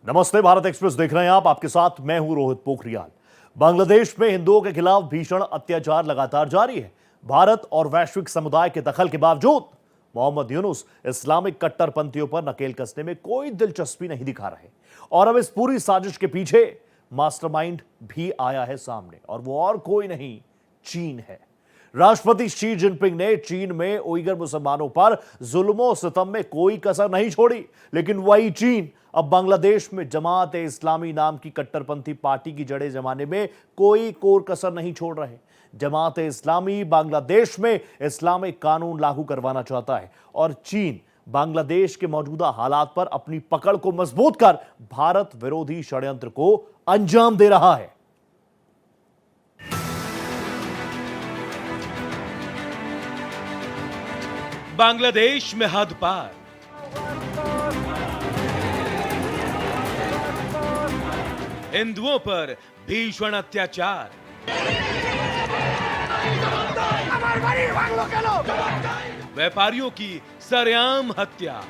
नमस्ते, भारत एक्सप्रेस देख रहे हैं आप। आपके साथ मैं हूं रोहित पोखरियाल। बांग्लादेश में हिंदुओं के खिलाफ भीषण अत्याचार लगातार जारी है। भारत और वैश्विक समुदाय के दखल के बावजूद मोहम्मद यूनुस इस्लामिक कट्टरपंथियों पर नकेल कसने में कोई दिलचस्पी नहीं दिखा रहे। और अब इस पूरी साजिश के पीछे मास्टरमाइंड भी आया है सामने, और वो और कोई नहीं, चीन है। राष्ट्रपति शी जिनपिंग ने चीन में उइगर मुसलमानों पर जुल्मों सितम में कोई कसर नहीं छोड़ी, लेकिन वही चीन अब बांग्लादेश में जमात ए इस्लामी नाम की कट्टरपंथी पार्टी की जड़ें जमाने में कोई कोर कसर नहीं छोड़ रहे। जमात ए इस्लामी बांग्लादेश में इस्लामिक कानून लागू करवाना चाहता है, और चीन बांग्लादेश के मौजूदा हालात पर अपनी पकड़ को मजबूत कर भारत विरोधी षड्यंत्र को अंजाम दे रहा है। बांग्लादेश में हद पार, हिंदुओं पर भीषण अत्याचार, व्यापारियों की सरेआम हत्या,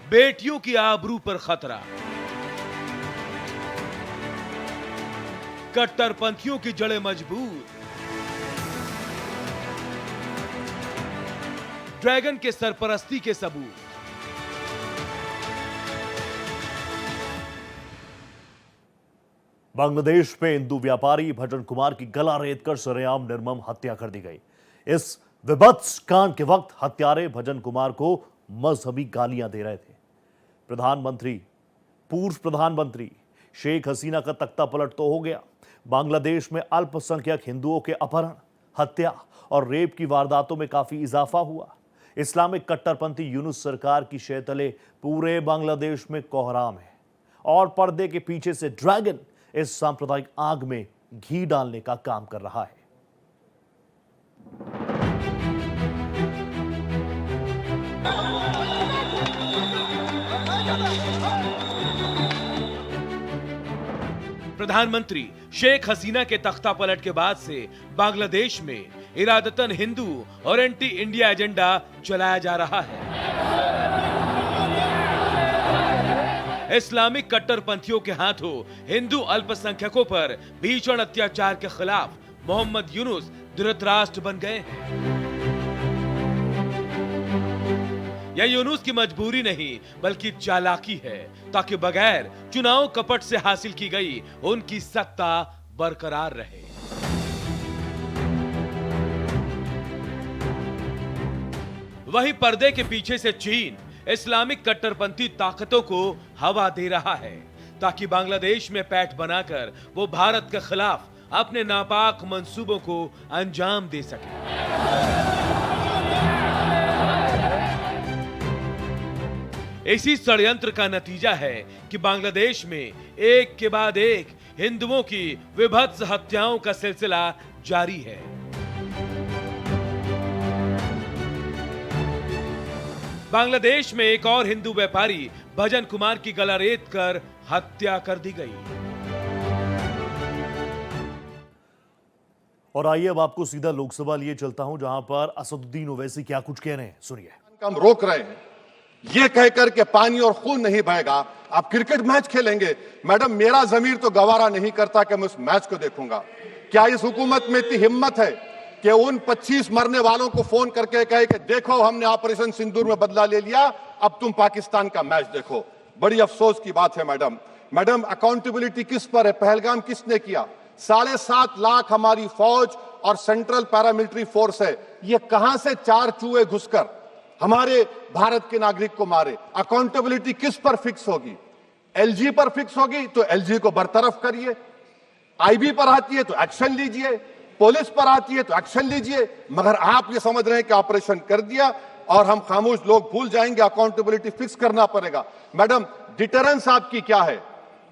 बेटियों की आबरू पर खतरा, कट्टरपंथियों की जड़ें मजबूत, ड्रैगन के सरपरस्ती के सबूत। बांग्लादेश में हिंदू व्यापारी भजन कुमार की गला रेत कर सरेआम निर्मम हत्या कर दी गई। इस विभत्स कांड के वक्त हत्यारे भजन कुमार को मजहबी गालियां दे रहे थे। पूर्व प्रधानमंत्री शेख हसीना का तख्ता पलट तो हो गया। बांग्लादेश में अल्पसंख्यक हिंदुओं के अपहरण, हत्या और रेप की वारदातों में काफी इजाफा हुआ। इस्लामिक कट्टरपंथी यूनुस सरकार की शह तले पूरे बांग्लादेश में कोहराम है, और पर्दे के पीछे से ड्रैगन इस सांप्रदायिक आग में घी डालने का काम कर रहा है। प्रधानमंत्री शेख हसीना के तख्ता पलट के बाद से बांग्लादेश में इरादतन हिंदू और एंटी इंडिया एजेंडा चलाया जा रहा है। इस्लामिक कट्टरपंथियों के हाथों हिंदू अल्पसंख्यकों पर भीषण अत्याचार के खिलाफ मोहम्मद यूनुस धृतराष्ट्र बन गए हैं। यह यूनुस की मजबूरी नहीं बल्कि चालाकी है, ताकि बगैर चुनाव कपट से हासिल की गई उनकी सत्ता बरकरार रहे। वहीं पर्दे के पीछे से चीन इस्लामिक कट्टरपंथी ताकतों को हवा दे रहा है, ताकि बांग्लादेश में पैठ बनाकर वो भारत के खिलाफ अपने नापाक मंसूबों को अंजाम दे सके। इसी षड्यंत्र का नतीजा है कि बांग्लादेश में एक के बाद एक हिंदुओं की विभत्स हत्याओं का सिलसिला जारी है। बांग्लादेश में एक और हिंदू व्यापारी भजन कुमार की गला रेत कर हत्या कर दी गई। और आइए अब आपको सीधा लोकसभा लिए चलता हूं, जहां पर असदुद्दीन ओवैसी क्या कुछ कह रहे हैं, सुनिए। हम रोक रहे हैं ये कहकर के पानी और खून नहीं बहेगा, आप क्रिकेट मैच खेलेंगे। मैडम, मेरा जमीर तो गवारा नहीं करता कि मैं उस मैच को देखूंगा। क्या इस हुकूमत में इतनी हिम्मत है कि उन 25 मरने वालों को फोन करके कहे कि देखो हमने ऑपरेशन सिंदूर में बदला ले लिया, अब तुम पाकिस्तान का मैच देखो। बड़ी अफसोस की बात है मैडम, अकाउंटेबिलिटी किस पर है? पहलगाम किसने किया? 7.5 लाख हमारी फौज और सेंट्रल पैरामिलिट्री फोर्स है, ये कहां से 4 चूहे घुसकर हमारे भारत के नागरिक को मारे? अकाउंटेबिलिटी किस पर फिक्स होगी? एलजी पर फिक्स होगी तो एलजी को बरतरफ करिए, आईबी पर आती है तो एक्शन लीजिए, पुलिस पर आती है तो एक्शन लीजिए। मगर आप ये समझ रहे हैं कि ऑपरेशन कर दिया और हम खामोश लोग भूल जाएंगे, अकाउंटेबिलिटी फिक्स करना पड़ेगा। मैडम, डिटरेंस आपकी क्या है?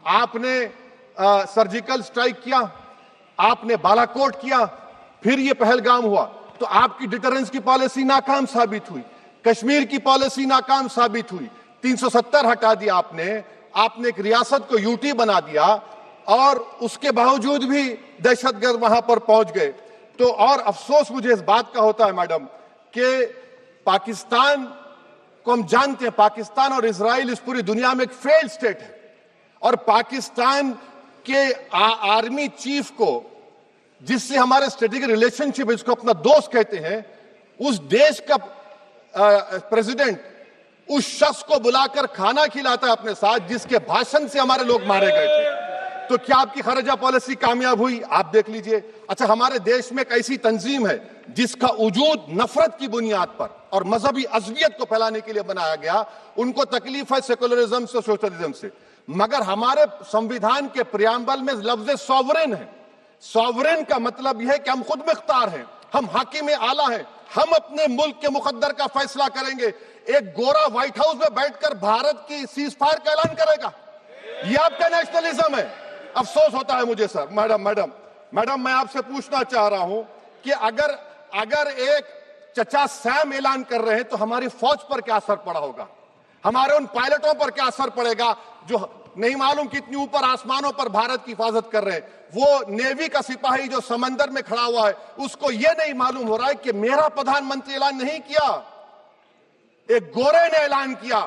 आपने सर्जिकल स्ट्राइक किया, आपने बालाकोट किया, फिर ये पहलगाम हुआ, तो आपकी डिटरेंस की पॉलिसी नाकाम साबित हुई। कश्मीर की पॉलिसी नाकाम साबित हुई। 370 हटा दिया आपने एक रियासत को यूटी बना दिया, और उसके बावजूद भी दहशतगर्द वहां पर पहुंच गए। तो और अफसोस मुझे इस बात का होता है मैडम कि पाकिस्तान को हम जानते हैं, पाकिस्तान और इजराइल इस पूरी दुनिया में एक फेल्ड स्टेट है, और पाकिस्तान के आर्मी चीफ को, जिससे हमारे स्ट्रेटेजिक रिलेशनशिप, इसको अपना दोस्त कहते हैं, उस देश का प्रेसिडेंट उस शख्स को बुलाकर खाना खिलाता है अपने साथ, जिसके भाषण से हमारे लोग मारे गए थे। तो क्या आपकी खारजा पॉलिसी कामयाब हुई? आप देख लीजिए। अच्छा, हमारे देश में एक ऐसी तंजीम है जिसका वजूद नफरत की बुनियाद पर और मजहबी अज़वियत को फैलाने के लिए बनाया गया। उनको तकलीफ है सेकुलरिज्म से, सोशलिज्म से, मगर हमारे संविधान के प्रियम्बल में लफ्ज सॉवरेन है। सॉवरेन का मतलब यह है कि हम खुद मुख्तार हैं, हम हाकिम आला हैं, हम अपने मुल्क के मुकद्दर का फैसला करेंगे। एक गोरा व्हाइट हाउस में बैठकर भारत की सीज फायर का ऐलान करेगा? यह आपका नेशनलिज्म है? अफसोस होता है मुझे सर। मैडम मैं आपसे पूछना चाह रहा हूं कि अगर एक चचा सैम ऐलान कर रहे हैं तो हमारी फौज पर क्या असर पड़ा होगा? हमारे उन पायलटों पर क्या असर पड़ेगा जो नहीं मालूम कितनी ऊपर आसमानों पर भारत की हिफाजत कर रहे हैं? वो नेवी का सिपाही जो समंदर में खड़ा हुआ है, उसको यह नहीं मालूम हो रहा है कि मेरा प्रधानमंत्री ऐलान नहीं किया, एक गोरे ने ऐलान किया।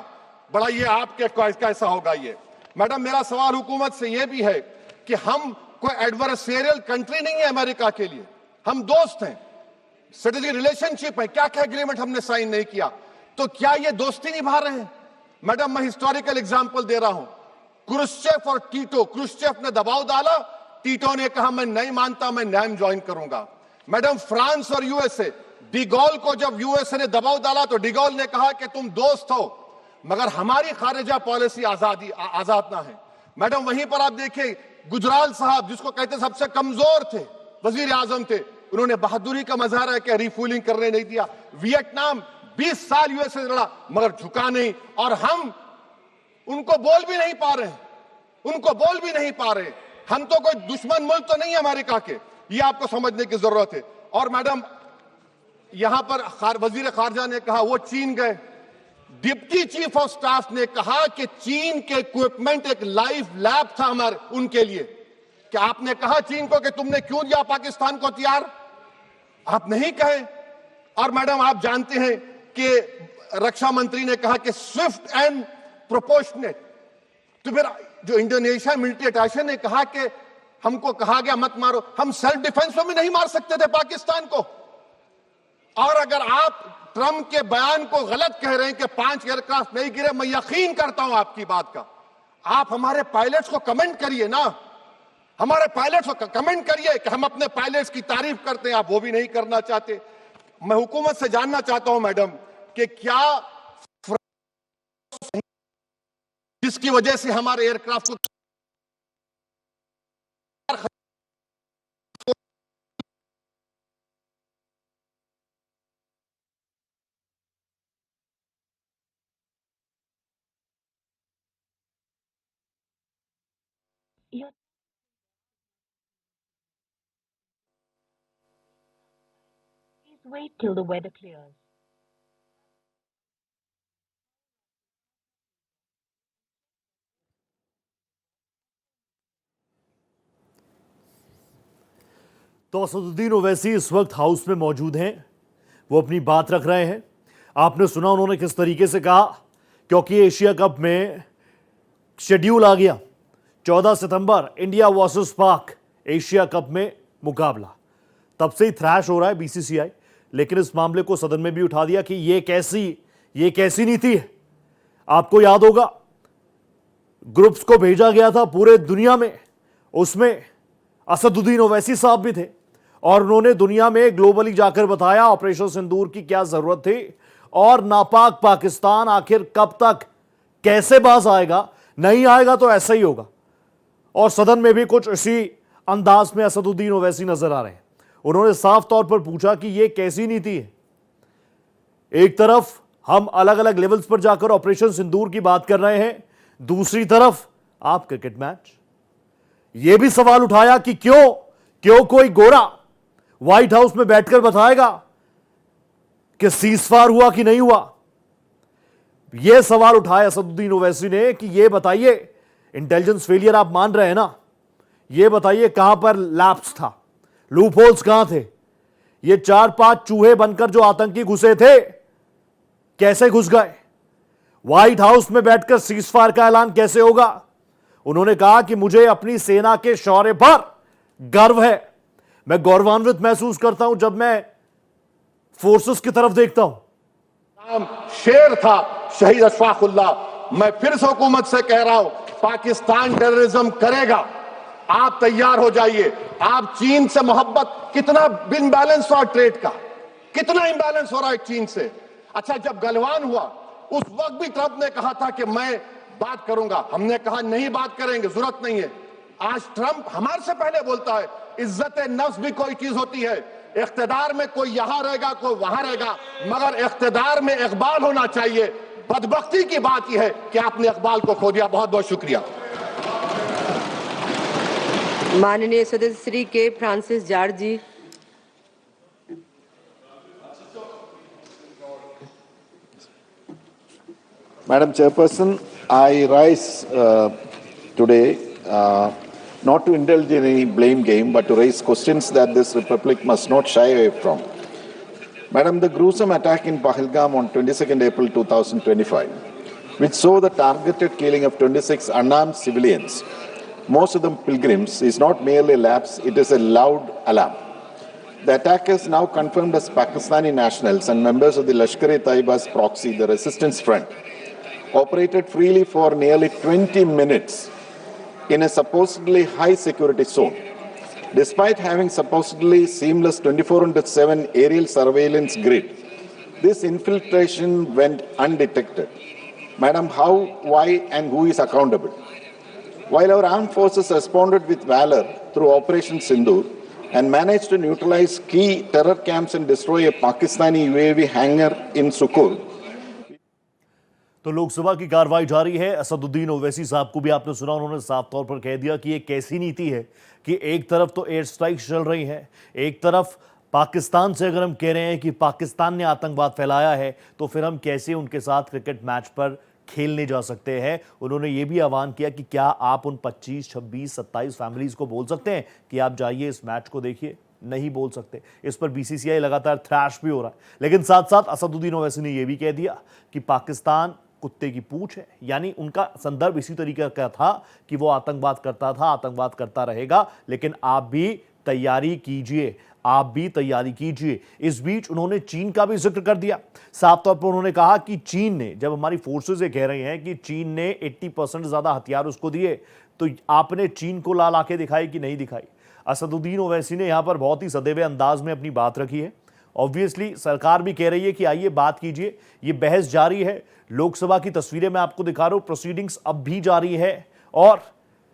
बड़ा ये आपके कैसा होगा ये? मैडम, मेरा सवाल हुकूमत से यह भी है कि हम कोई एडवर्सेरियल कंट्री नहीं है अमेरिका के लिए, हम दोस्त हैं, स्ट्रेटेजिक रिलेशनशिप है। क्या क्या एग्रीमेंट हमने साइन नहीं किया, तो क्या ये दोस्ती निभा रहे हैं? मैडम, मैं हिस्टोरिकल एग्जांपल दे रहा हूं। क्रुश्चेव और टीटो, क्रुश्चेव ने दबाव डाला, टीटो ने कहा मैं नहीं मानता, मैं नैम ज्वाइन करूंगा। मैडम, फ्रांस और यूएसए, डिगोल को जब यूएसए ने दबाव डाला तो डिगोल ने कहा कि तुम दोस्त हो मगर हमारी खारिजा पॉलिसी आजाद ना है। मैडम, वहीं पर आप देखिए गुजराल साहब, जिसको कहते सबसे कमजोर थे, वजीर आजम थे, उन्होंने बहादुरी का मजारा है कि रिफूलिंग करने नहीं दिया। वियतनाम 20 साल यूएसए लड़ा मगर झुका नहीं, और हम उनको बोल भी नहीं पा रहे। हम तो कोई दुश्मन मुल्क तो नहीं है अमेरिका के, ये आपको समझने की जरूरत है। और मैडम, यहां पर वजीर खारजा ने कहा वो चीन गए, डिप्टी चीफ ऑफ स्टाफ ने कहा कि चीन के इक्विपमेंट एक लाइव लैब था हमारे उनके लिए। क्या आपने कहा चीन को कि तुमने क्यों दिया पाकिस्तान को हथियार? आप नहीं कहे। और मैडम, आप जानते हैं कि रक्षा मंत्री ने कहा कि स्विफ्ट एंड प्रोपोर्शनेट, तो फिर जो इंडोनेशिया मिलिट्री अटैचे ने कहा कि हमको कहा गया मत मारो, हम सेल्फ डिफेंस में भी नहीं मार सकते थे पाकिस्तान को। और अगर आप ट्रंप के बयान को गलत कह रहे हैं कि 5 एयरक्राफ्ट नहीं गिरे, मैं यकीन करता हूं आपकी बात का। आप हमारे पायलट्स को कमेंट करिए ना, हमारे पायलट्स को कमेंट करिए कि हम अपने पायलट्स की तारीफ करते हैं, आप वो भी नहीं करना चाहते। मैं हुकूमत से जानना चाहता हूं मैडम कि क्या जिसकी वजह से हमारे एयरक्राफ्ट को Your Please wait till the weather clears. तो असदुद्दीन ओवैसी इस वक्त हाउस में मौजूद हैं, वो अपनी बात रख रहे हैं। आपने सुना उन्होंने किस तरीके से कहा, क्योंकि एशिया कप में शेड्यूल आ गया, 14 सितंबर इंडिया वर्सेस पाक एशिया कप में मुकाबला। तब से ही थ्रैश हो रहा है बीसीसीआई, लेकिन इस मामले को सदन में भी उठा दिया कि ये कैसी नीति है। आपको याद होगा ग्रुप्स को भेजा गया था पूरे दुनिया में, उसमें असदुद्दीन ओवैसी साहब भी थे, और उन्होंने दुनिया में ग्लोबली जाकर बताया ऑपरेशन सिंदूर की क्या जरूरत थी, और नापाक पाकिस्तान आखिर कब तक कैसे बाज आएगा, नहीं आएगा तो ऐसा ही होगा। और सदन में भी कुछ इसी अंदाज में असदुद्दीन ओवैसी नजर आ रहे हैं। उन्होंने साफ तौर पर पूछा कि यह कैसी नीति है। एक तरफ हम अलग अलग लेवल्स पर जाकर ऑपरेशन सिंदूर की बात कर रहे हैं, दूसरी तरफ आप क्रिकेट मैच। यह भी सवाल उठाया कि क्यों कोई गोरा व्हाइट हाउस में बैठकर बताएगा कि सीजफायर हुआ कि नहीं हुआ। यह सवाल उठाया असदुद्दीन ओवैसी ने कि यह बताइए, इंटेलिजेंस फेलियर आप मान रहे हैं ना, यह बताइए कहां पर लैप्स था, लूप होल्स कहां थे। ये 4-5 चूहे बनकर जो आतंकी घुसे थे, कैसे घुस गए? व्हाइट हाउस में बैठकर सीजफायर का ऐलान कैसे होगा? उन्होंने कहा कि मुझे अपनी सेना के शौर्य पर गर्व है। मैं गौरवान्वित महसूस करता हूं जब मैं फोर्सेस की तरफ देखता हूं। नाम शेर था शहीद अशफाकुल्लाह। मैं फिर से हुकूमत से कह रहा हूं, पाकिस्तान टेररिज्म करेगा, आप तैयार हो जाइए। आप चीन से मोहब्बत, कितना इम्बैलेंस हो रहा ट्रेड का, कितना इम्बैलेंस हो रहा है चीन से। अच्छा, जब गलवान हुआ उस वक्त भी ट्रंप ने कहा था कि मैं बात करूंगा, हमने कहा नहीं बात करेंगे, जरूरत नहीं है। आज ट्रंप हमारे से पहले बोलता है इज्जत नफ्स भी कोई चीज होती है। इख्तिदार में कोई यहां रहेगा, कोई वहां रहेगा, मगर इख्तिदार में इकबाल होना चाहिए। बदबख्ती की बात यह है कि आपने इकबाल को खो दिया। बहुत बहुत शुक्रिया। माननीय सदस्य Shri K Francis George ji. Madam Chairperson, I rise today not to indulge in any blame game, but to raise questions that this Republic must not shy away from. Madam, the gruesome attack in Pahalgam on 22nd April 2025, which saw the targeted killing of 26 unarmed civilians, most of them pilgrims, is not merely a lapse, it is a loud alarm. The attackers, now confirmed as Pakistani nationals and members of the Lashkar-e-Taiba's proxy, the Resistance Front, operated freely for nearly 20 minutes in a supposedly high security zone. Despite having supposedly seamless 24/7 aerial surveillance grid, this infiltration went undetected. Madam, how, why, and who is accountable? While our armed forces responded with valor through Operation Sindoor and managed to neutralize key terror camps and destroy a Pakistani UAV hangar in Sukkur, तो लोकसभा की कार्रवाई जारी है। असदुद्दीन ओवैसी साहब को भी आपने सुना, उन्होंने साफ तौर पर कह दिया कि ये कैसी नीति है कि एक तरफ तो एयर स्ट्राइक चल रही है, एक तरफ पाकिस्तान से अगर हम कह रहे हैं कि पाकिस्तान ने आतंकवाद फैलाया है, तो फिर हम कैसे उनके साथ क्रिकेट मैच पर खेलने जा सकते हैं। उन्होंने ये भी आह्वान किया कि क्या आप उन 25, 26, 27 फैमिलीज को बोल सकते हैं कि आप जाइए इस मैच को देखिए? नहीं बोल सकते। इस पर बीसीसीआई लगातार थ्रैश भी हो रहा है। लेकिन साथ साथ असदुद्दीन ओवैसी ने यह भी कह दिया कि पाकिस्तान कुत्ते की पूंछ है, यानी उनका संदर्भ इसी तरीके का था कि वो आतंकवाद करता था, आतंकवाद करता रहेगा, लेकिन आप भी तैयारी कीजिए, आप भी तैयारी कीजिए। इस बीच उन्होंने चीन का भी जिक्र कर दिया। साफ तौर पर उन्होंने कहा कि चीन ने, जब हमारी फोर्सेस ये कह रहे हैं कि चीन ने 80% ज्यादा हथियार उसको दिए, तो आपने चीन को ला के दिखाई कि नहीं दिखाई? असदुद्दीन ओवैसी ने यहां पर बहुत ही सदैव अंदाज में अपनी बात रखी है। ऑब्वियसली सरकार भी कह रही है कि आइए बात कीजिए। ये बहस जारी है। लोकसभा की तस्वीरें मैं आपको दिखा रहा हूं, प्रोसीडिंग्स अब भी जारी है और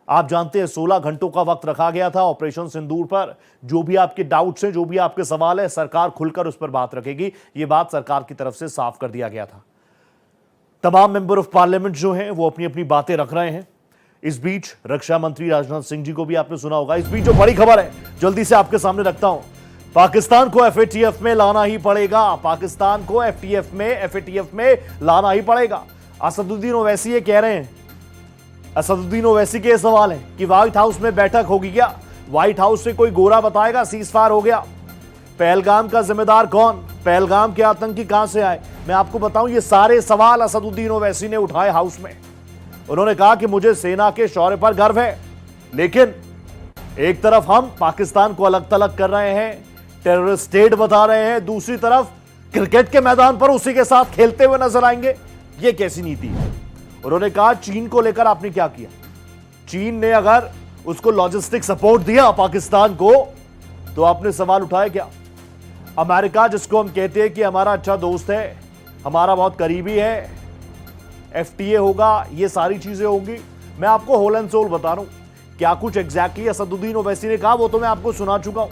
आप जानते हैं 16 घंटों का वक्त रखा गया था ऑपरेशन सिंदूर पर। जो भी आपके डाउट्स हैं, जो भी आपके सवाल है, सरकार खुलकर उस पर बात रखेगी। ये बात सरकार की तरफ से साफ कर दिया गया था। तमाम मेंबर ऑफ पार्लियामेंट जो हैं वो अपनी अपनी बातें रख रहे हैं। इस बीच रक्षा मंत्री राजनाथ सिंह जी को भी आपने सुना होगा। इस बीच जो बड़ी खबर है जल्दी से आपके सामने रखता हूं, पाकिस्तान को एफएटीएफ में लाना ही पड़ेगा। पाकिस्तान को एफएटीएफ में लाना ही पड़ेगा। असदुद्दीन ओवैसी ये कह रहे हैं। असदुद्दीन ओवैसी के सवाल है कि व्हाइट हाउस में बैठक होगी क्या? व्हाइट हाउस से कोई गोरा बताएगा सीजफायर हो गया? पहलगाम का जिम्मेदार कौन? पहलगाम के आतंकी कहां से आए? मैं आपको बताऊं, ये सारे सवाल असदुद्दीन ओवैसी ने उठाए हाउस में। उन्होंने कहा कि मुझे सेना के शौर्य पर गर्व है, लेकिन एक तरफ हम पाकिस्तान को अलग थलग कर रहे हैं, टेररिस्ट स्टेट बता रहे हैं, दूसरी तरफ क्रिकेट के मैदान पर उसी के साथ खेलते हुए नजर आएंगे। यह कैसी नीति है? उन्होंने कहा चीन को लेकर आपने क्या किया? चीन ने अगर उसको लॉजिस्टिक सपोर्ट दिया पाकिस्तान को, तो आपने सवाल उठाया क्या? अमेरिका, जिसको हम कहते हैं कि हमारा अच्छा दोस्त है, हमारा बहुत करीबी है, एफटीए होगा, ये सारी चीजें होंगी। मैं आपको होल एंड सोल बता रहा हूं क्या कुछ एग्जैक्टली असदुद्दीन ओवैसी ने कहा, वो तो मैं आपको सुना चुका हूं।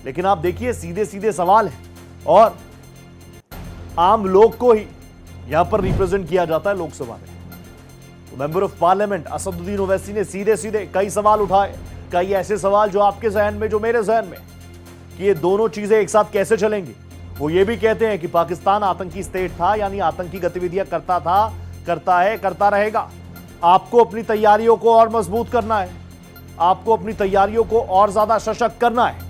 लेकिन आप देखिए, सीधे सीधे सवाल है और आम लोग को ही यहां पर रिप्रेजेंट किया जाता है लोकसभा में। तो member of parliament Asaduddin Owaisi ने सीधे सीधे कई सवाल उठाए, कई ऐसे सवाल जो आपके जहन में, जो मेरे जहन में, कि ये दोनों चीजें एक साथ कैसे चलेंगी। वो ये भी कहते हैं कि पाकिस्तान आतंकी स्टेट था, यानी आतंकी गतिविधियां करता था, करता है, करता रहेगा। आपको अपनी तैयारियों को और मजबूत करना है, आपको अपनी तैयारियों को और ज्यादा सशक्त करना है।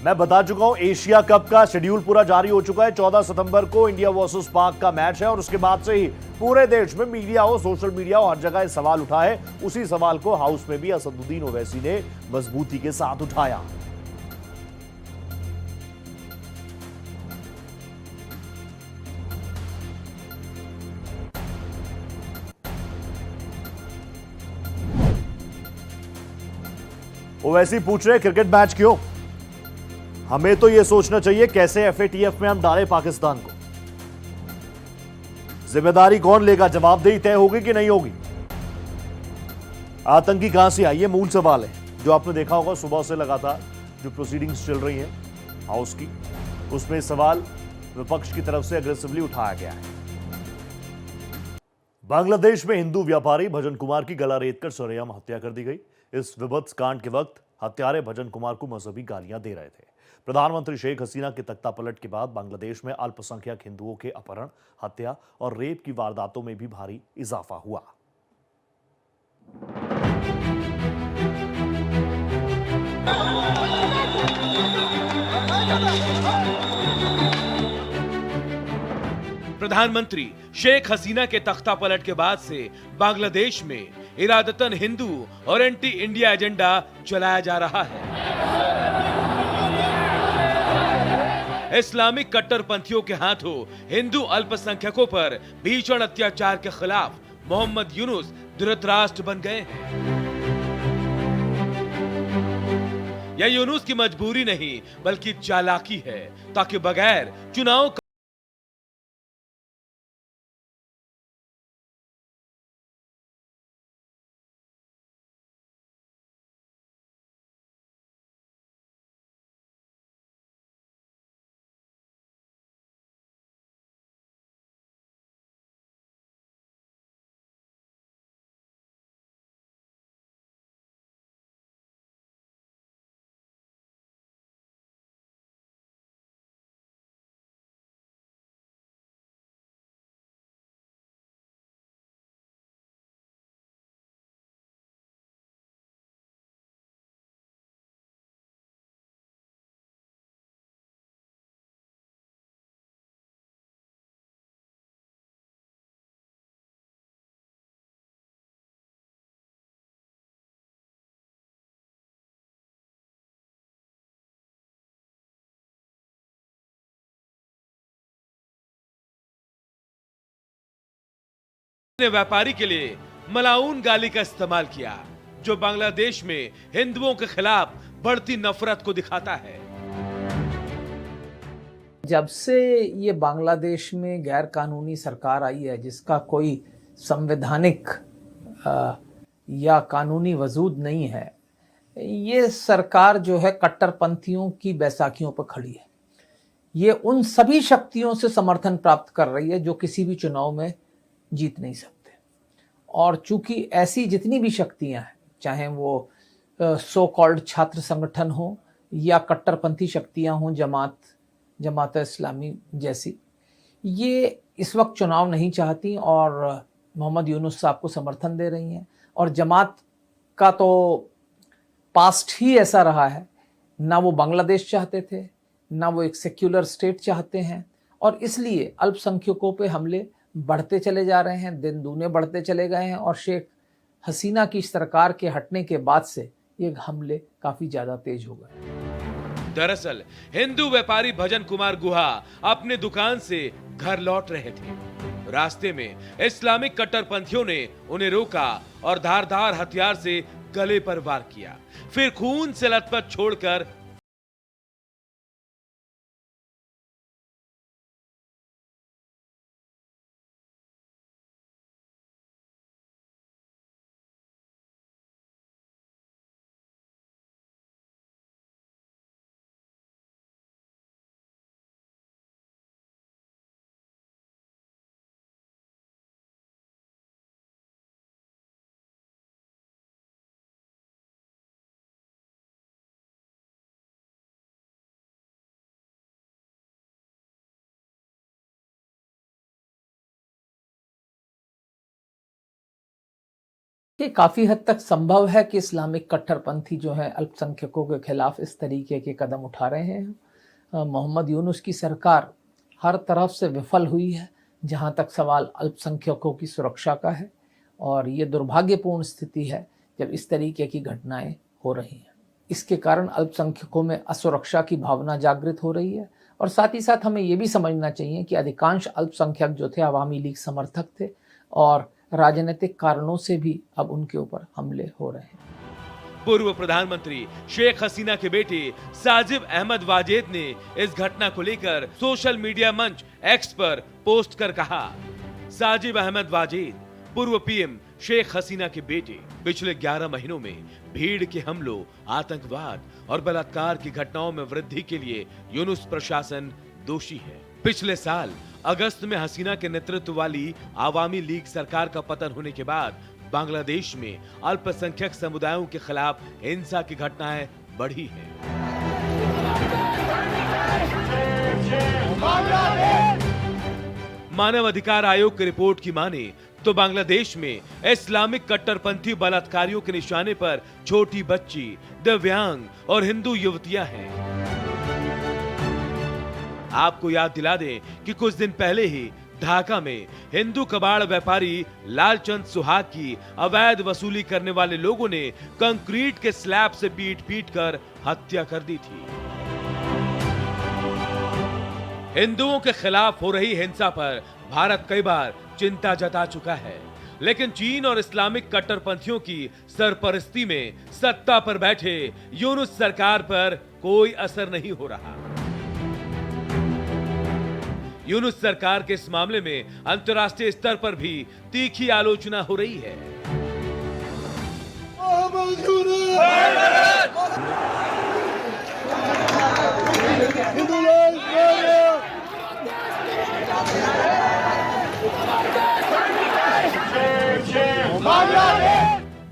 मैं बता चुका हूं, एशिया कप का शेड्यूल पूरा जारी हो चुका है। 14 सितंबर को इंडिया वर्सेस पाक का मैच है और उसके बाद से ही पूरे देश में मीडिया हो, सोशल मीडिया हो, हर जगह सवाल उठा है। उसी सवाल को हाउस में भी असदुद्दीन ओवैसी ने मजबूती के साथ उठाया। ओवैसी पूछ रहे क्रिकेट मैच क्यों? हमें तो यह सोचना चाहिए कैसे एफएटीएफ में हम डालें पाकिस्तान को। जिम्मेदारी कौन लेगा, जवाबदेही तय होगी कि नहीं होगी? आतंकी कहां से आई, ये मूल सवाल है जो आपने देखा होगा सुबह से लगातार जो प्रोसीडिंग्स चल रही हैं हाउस की, उसमें सवाल विपक्ष की तरफ से अग्रेसिवली उठाया गया है। बांग्लादेश में हिंदू व्यापारी भजन कुमार की गला रेतकर सरेआम हत्या कर दी गई। इस विभत्स कांड के वक्त हत्यारे भजन कुमार को मजहबी गालियां दे रहे थे। प्रधानमंत्री शेख हसीना के तख्तापलट के बाद बांग्लादेश में अल्पसंख्यक हिंदुओं के अपहरण, हत्या और रेप की वारदातों में भी भारी इजाफा हुआ। प्रधानमंत्री शेख हसीना के तख्तापलट के बाद से बांग्लादेश में इरादतन हिंदू और एंटी इंडिया एजेंडा चलाया जा रहा है। इस्लामिक कट्टरपंथियों के हाथों हिंदू अल्पसंख्यकों पर भीषण अत्याचार के खिलाफ मोहम्मद यूनुस धृतराष्ट्र बन गए हैं। यह यूनुस की मजबूरी नहीं बल्कि चालाकी है, ताकि बगैर चुनाव ने व्यापारी के लिए मलाउन गाली का इस्तेमाल किया, जो बांग्लादेश में हिंदुओं के खिलाफ बढ़ती नफरत को दिखाता है। जब से ये बांग्लादेश में गैर कानूनी सरकार आई है, जिसका कोई संवैधानिक या कानूनी वजूद नहीं है, ये सरकार जो है कट्टरपंथियों की बैसाखियों पर खड़ी है। ये उन सभी शक्तियों से समर्थन प्राप्त कर रही है जो किसी भी चुनाव में जीत नहीं सकते। और चूंकि ऐसी जितनी भी शक्तियां हैं, चाहे वो सो कॉल्ड छात्र संगठन हो या कट्टरपंथी शक्तियां हों, जमात इस्लामी जैसी, ये इस वक्त चुनाव नहीं चाहती और मोहम्मद यूनुस साहब को समर्थन दे रही हैं। और जमात का तो पास्ट ही ऐसा रहा है, ना वो बांग्लादेश चाहते थे, ना वो एक सेक्युलर स्टेट चाहते हैं, और इसलिए अल्पसंख्यकों पे हमले बढ़ते चले जा रहे हैं, दिन दूने बढ़ते चले गए हैं। और शेख हसीना की सरकार के हटने के बाद से ये हमले काफी ज्यादा तेज हो गए। दरअसल हिंदू व्यापारी भजन कुमार गुहा अपने दुकान से घर लौट रहे थे। रास्ते में इस्लामिक कट्टरपंथियों ने उन्हें रोका और धारदार हथियार से गले पर वार किया, फिर खून से लथपथ छोड़कर कि काफ़ी हद तक संभव है कि इस्लामिक कट्टरपंथी जो है अल्पसंख्यकों के खिलाफ इस तरीके के कदम उठा रहे हैं। मोहम्मद यूनुस की सरकार हर तरफ से विफल हुई है जहां तक सवाल अल्पसंख्यकों की सुरक्षा का है, और ये दुर्भाग्यपूर्ण स्थिति है जब इस तरीके की घटनाएं हो रही हैं। इसके कारण अल्पसंख्यकों में असुरक्षा की भावना जागृत हो रही है, और साथ ही साथ हमें ये भी समझना चाहिए कि अधिकांश अल्पसंख्यक जो थे अवामी लीग समर्थक थे, और राजनीतिक कारणों से भी अब उनके ऊपर हमले हो रहे हैं। पूर्व प्रधानमंत्री शेख हसीना के बेटे साजिब अहमद वाजेद ने इस घटना को लेकर सोशल मीडिया मंच एक्स पर पोस्ट कर कहा, साजिब अहमद वाजेद पूर्व पीएम शेख हसीना के बेटे पिछले 11 महीनों में भीड़ के हमलों, आतंकवाद और बलात्कार की घटनाओं में वृद्धि के लिए यूनुस प्रशासन दोषी है। पिछले साल अगस्त में हसीना के नेतृत्व वाली आवामी लीग सरकार का पतन होने के बाद बांग्लादेश में अल्पसंख्यक समुदायों के खिलाफ हिंसा की घटनाएं बढ़ी हैं। मानव अधिकार आयोग की रिपोर्ट की माने तो बांग्लादेश में इस्लामिक कट्टरपंथी बलात्कारियों के निशाने पर छोटी बच्ची, दिव्यांग और हिंदू युवतियां हैं। आपको याद दिला दें कि कुछ दिन पहले ही ढाका में हिंदू कबाड़ व्यापारी लालचंद सुहाग की अवैध वसूली करने वाले लोगों ने कंक्रीट के स्लैब से पीट कर हत्या कर दी थी। हिंदुओं के खिलाफ हो रही हिंसा पर भारत कई बार चिंता जता चुका है, लेकिन चीन और इस्लामिक कट्टरपंथियों की सरपरस्ती में सत्ता पर बैठे यूनुस सरकार पर कोई असर नहीं हो रहा। यूनुस सरकार के इस मामले में अंतर्राष्ट्रीय स्तर पर भी तीखी आलोचना हो रही है।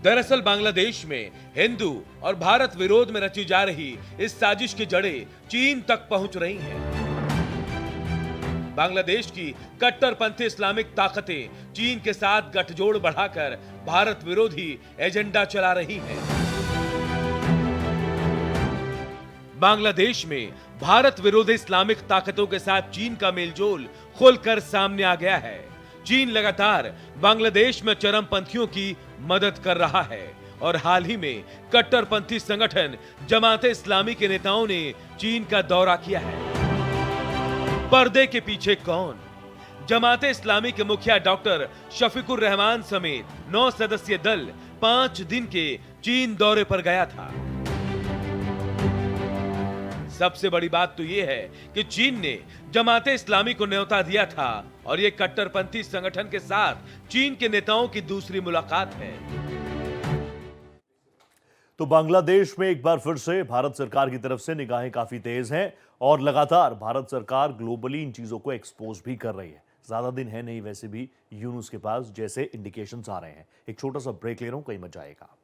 दरअसल बांग्लादेश में हिंदू और भारत विरोध में रची जा रही इस साजिश की जड़ें चीन तक पहुंच रही हैं। बांग्लादेश की कट्टरपंथी इस्लामिक ताकतें चीन के साथ गठजोड़ बढ़ाकर भारत विरोधी एजेंडा चला रही हैं। बांग्लादेश में भारत विरोधी इस्लामिक ताकतों के साथ चीन का मेलजोल खुलकर सामने आ गया है। चीन लगातार बांग्लादेश में चरमपंथियों की मदद कर रहा है, और हाल ही में कट्टरपंथी संगठन जमाते इस्लामी के नेताओं ने चीन का दौरा किया है। पर्दे के पीछे कौन? जमाते इस्लामी के मुखिया डॉक्टर शफीकुर रहमान समेत 9 सदस्यीय दल 5 दिन के चीन दौरे पर गया था। सबसे बड़ी बात तो यह है कि चीन ने जमाते इस्लामी को न्योता दिया था, और यह कट्टरपंथी संगठन के साथ चीन के नेताओं की दूसरी मुलाकात है। तो बांग्लादेश में एक बार फिर से भारत सरकार की तरफ से निगाहें काफी तेज हैं, और लगातार भारत सरकार ग्लोबली इन चीजों को एक्सपोज भी कर रही है। ज्यादा दिन है नहीं वैसे भी यूनुस के पास, जैसे इंडिकेशंस आ रहे हैं। एक छोटा सा ब्रेक ले रहा हूं, कहीं मत जाएगा।